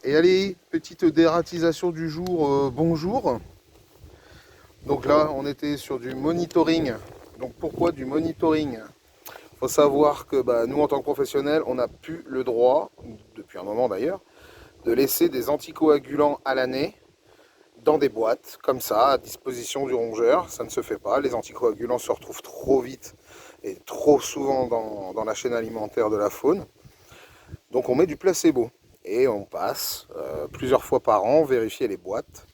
Et allez, petite dératisation du jour, bonjour. Donc là, on était sur du monitoring. Donc pourquoi du monitoring? Il faut savoir que nous, en tant que professionnels, on n'a plus le droit, depuis un moment d'ailleurs, de laisser des anticoagulants à l'année dans des boîtes, comme ça, à disposition du rongeur. Ça ne se fait pas. Les anticoagulants se retrouvent trop vite et trop souvent dans la chaîne alimentaire de la faune. Donc on met du placebo. Et on passe plusieurs fois par an vérifier les boîtes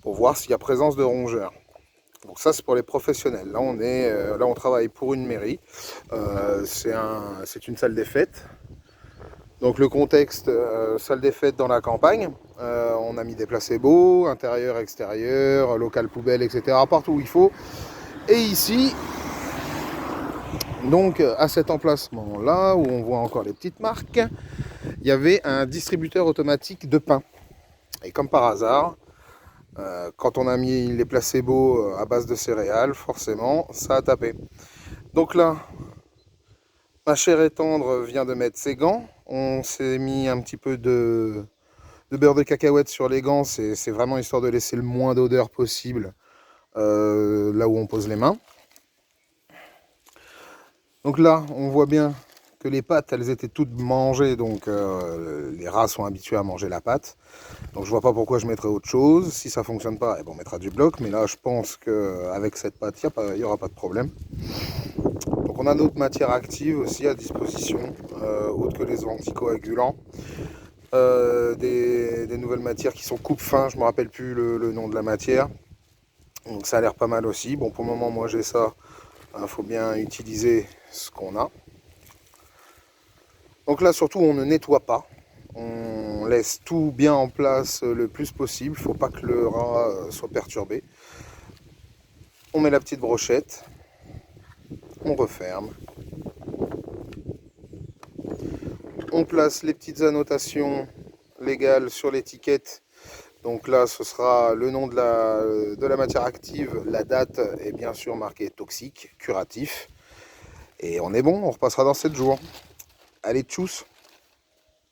pour voir s'il y a présence de rongeurs. Donc ça c'est pour les professionnels. Là on travaille pour une mairie. C'est une salle des fêtes. Donc le contexte, salle des fêtes dans la campagne. On a mis des placebos, intérieur, extérieur, local poubelle, etc. partout où il faut. Et ici, donc à cet emplacement là où on voit encore les petites marques, il y avait un distributeur automatique de pain. Et comme par hasard, quand on a mis les placebos à base de céréales, forcément, ça a tapé. Donc là, ma chère et tendre vient de mettre ses gants. On s'est mis un petit peu de beurre de cacahuète sur les gants. C'est vraiment histoire de laisser le moins d'odeur possible là où on pose les mains. Donc là, on voit bien que les pâtes, elles étaient toutes mangées, donc les rats sont habitués à manger la pâte. Donc je vois pas pourquoi je mettrais autre chose. Si ça fonctionne pas, on mettra du bloc. Mais là, je pense qu'avec cette pâte, il n'y aura pas de problème. Donc on a d'autres matières actives aussi à disposition, autres que les anticoagulants. Des nouvelles matières qui sont coupe-fin, je me rappelle plus le nom de la matière. Donc ça a l'air pas mal aussi. Bon, pour le moment, moi j'ai ça. Il faut bien utiliser ce qu'on a. Donc là, surtout, on ne nettoie pas. On laisse tout bien en place le plus possible. Il ne faut pas que le rat soit perturbé. On met la petite brochette. On referme. On place les petites annotations légales sur l'étiquette. Donc là, ce sera le nom de la matière active, la date est bien sûr marquée toxique, curatif. Et on est bon, on repassera dans 7 jours. Allez, tchuss!